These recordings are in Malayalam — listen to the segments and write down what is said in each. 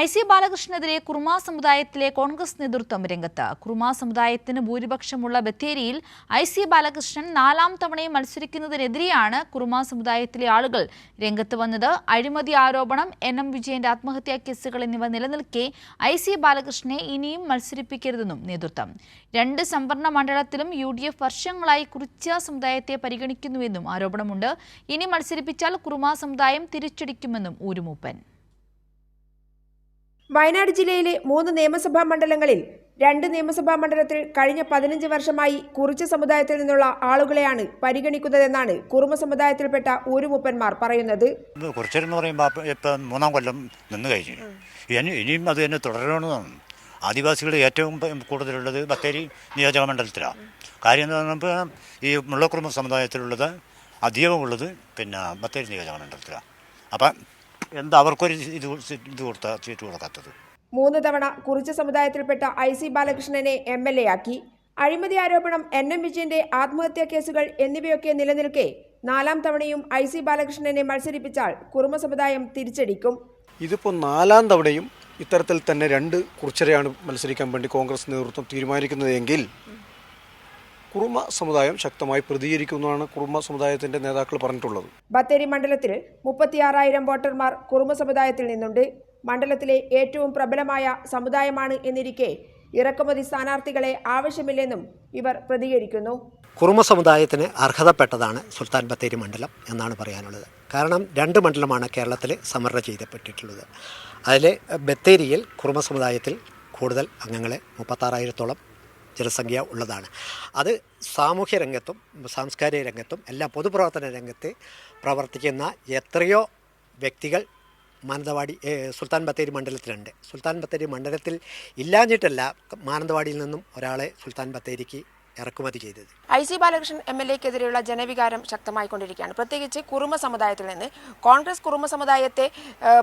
IC ബാലകൃഷ്ണനെതിരെ കുറുമാ സമുദായത്തിലെ കോൺഗ്രസ് നേതൃത്വം രംഗത്ത്. കുറുമാ സമുദായത്തിന് ഭൂരിപക്ഷമുള്ള ബത്തേരിയിൽ IC ബാലകൃഷ്ണൻ 4ാം തവണയും മത്സരിക്കുന്നതിനെതിരെയാണ് കുറുമാ സമുദായത്തിലെ ആളുകൾ രംഗത്ത് വന്നത്. അഴിമതി ആരോപണം, NM വിജയന്റെ ആത്മഹത്യാ കേസുകൾ എന്നിവ നിലനിൽക്കെ IC ബാലകൃഷ്ണനെ ഇനിയും മത്സരിപ്പിക്കരുതെന്നും നേതൃത്വം. 2 സംവരണ മണ്ഡലത്തിലും UDF വർഷങ്ങളായി കുറിച്യ സമുദായത്തെ പരിഗണിക്കുന്നുവെന്നും ആരോപണമുണ്ട്. ഇനി മത്സരിപ്പിച്ചാൽ കുറുമാ സമുദായം തിരിച്ചടിക്കുമെന്നും ഊരുമൂപ്പൻ. വയനാട് ജില്ലയിലെ 3 നിയമസഭാ മണ്ഡലങ്ങളിൽ 2 നിയമസഭാ മണ്ഡലത്തിൽ കഴിഞ്ഞ 15 വർഷമായി കുറിച്യ സമുദായത്തിൽ നിന്നുള്ള ആളുകളെയാണ് പരിഗണിക്കുന്നതെന്നാണ് കുറുമ സമുദായത്തിൽപ്പെട്ട ഊരുമൂപ്പന്മാർ പറയുന്നത്. കുറിച്യരെന്ന് പറയുമ്പോൾ ഇപ്പം 3ാം കൊല്ലം നിന്ന് കഴിഞ്ഞു. ഇനിയും അത് തന്നെ തുടരണമെന്നാണ്. ആദിവാസികൾ ഏറ്റവും കൂടുതലുള്ളത് ബത്തേരി നിയോജക മണ്ഡലത്തിലാണ്. കാര്യം എന്ന് പറഞ്ഞപ്പോൾ ഈ മുള്ളക്കുറുമ സമുദായത്തിലുള്ളത് അധികമുള്ളത് പിന്നെ ബത്തേരി നിയോജക മണ്ഡലത്തിലാണ്. അപ്പം എന്താ അവർക്കൊരു സീറ്റ് കൊടുക്കാത്തത്? 3 തവണ കുറിച്യ സമുദായത്തിൽപ്പെട്ട IC ബാലകൃഷ്ണനെ MLA ആക്കി. അഴിമതി ആരോപണം, NM വിജയന്റെ ആത്മഹത്യാ കേസുകൾ എന്നിവയൊക്കെ നിലനിൽക്കെ 4ാം തവണയും IC ബാലകൃഷ്ണനെ മത്സരിപ്പിച്ചാൽ കുറുമ സമുദായം തിരിച്ചടിക്കും. ഇതിപ്പോൾ 4ാം തവണയും ഇത്തരത്തിൽ തന്നെ 2 കുറിച്യരെയാണ് മത്സരിക്കാൻ വേണ്ടി കോൺഗ്രസ് നേതൃത്വം തീരുമാനിക്കുന്നതെങ്കിൽ കുറുമ സമുദായം ശക്തമായി പ്രതികരിക്കുമെന്നാണ് കുറുമ സമുദായത്തിന്റെ നേതാക്കൾ പറഞ്ഞിട്ടുള്ളത്. ബത്തേരി മണ്ഡലത്തിൽ 36,000 വോട്ടർമാർ കുറുമ സമുദായത്തിൽ നിന്നുണ്ട്. മണ്ഡലത്തിലെ ഏറ്റവും പ്രബലമായ സമുദായമാണ് എന്നിരിക്കെ ഇറക്കുമതി സ്ഥാനാർത്ഥികളെ ആവശ്യമില്ലെന്നും ഇവർ പ്രതികരിക്കുന്നു. കുറുമ സമുദായത്തിന് അർഹതപ്പെട്ടതാണ് സുൽത്താൻ ബത്തേരി മണ്ഡലം എന്നാണ് പറയാനുള്ളത്. കാരണം 2 മണ്ഡലമാണ് കേരളത്തിൽ സംവരണ ചെയ്യപ്പെട്ടിട്ടുള്ളത്. അതിൽ ബത്തേരിയിൽ കുറുമ സമുദായത്തിൽ കൂടുതൽ അംഗങ്ങളെ 36,000-ഓളം ജനസംഖ്യ ഉള്ളതാണ്. അത് സാമൂഹ്യ രംഗത്തും സാംസ്കാരിക രംഗത്തും എല്ലാ പൊതുപ്രവർത്തന രംഗത്ത് പ്രവർത്തിക്കുന്ന എത്രയോ വ്യക്തികൾ മാനന്തവാടി സുൽത്താൻ ബത്തേരി മണ്ഡലത്തിലുണ്ട്. സുൽത്താൻ ബത്തേരി മണ്ഡലത്തിൽ ഇല്ലാഞ്ഞിട്ടല്ല മാനന്തവാടിയിൽ നിന്നും ഒരാളെ സുൽത്താൻ ബത്തേരിക്ക് ഇറക്കുമതി ചെയ്തത്. IC ബാലകൃഷ്ണൻ MLAക്കെതിരെയുള്ള ജനവികാരം ശക്തമായിക്കൊണ്ടിരിക്കുകയാണ്. പ്രത്യേകിച്ച് കുറുമ സമുദായത്തിൽ നിന്ന് കോൺഗ്രസ് കുറുമ സമുദായത്തെ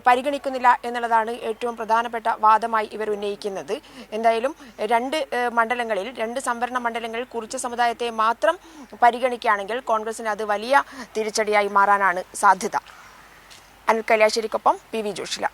പരിഗണിക്കുന്നില്ല എന്നുള്ളതാണ് ഏറ്റവും പ്രധാനപ്പെട്ട വാദമായി ഇവർ ഉന്നയിക്കുന്നത്. എന്തായാലും 2 മണ്ഡലങ്ങളിൽ 2 സംവരണ മണ്ഡലങ്ങളിൽ കുറിച്യ സമുദായത്തെ മാത്രം പരിഗണിക്കുകയാണെങ്കിൽ കോൺഗ്രസിന് അത് വലിയ തിരിച്ചടിയായി മാറാനാണ് സാധ്യത. അനിൽ കല്യാശ്ശേരിക്കൊപ്പം PV ജോഷില.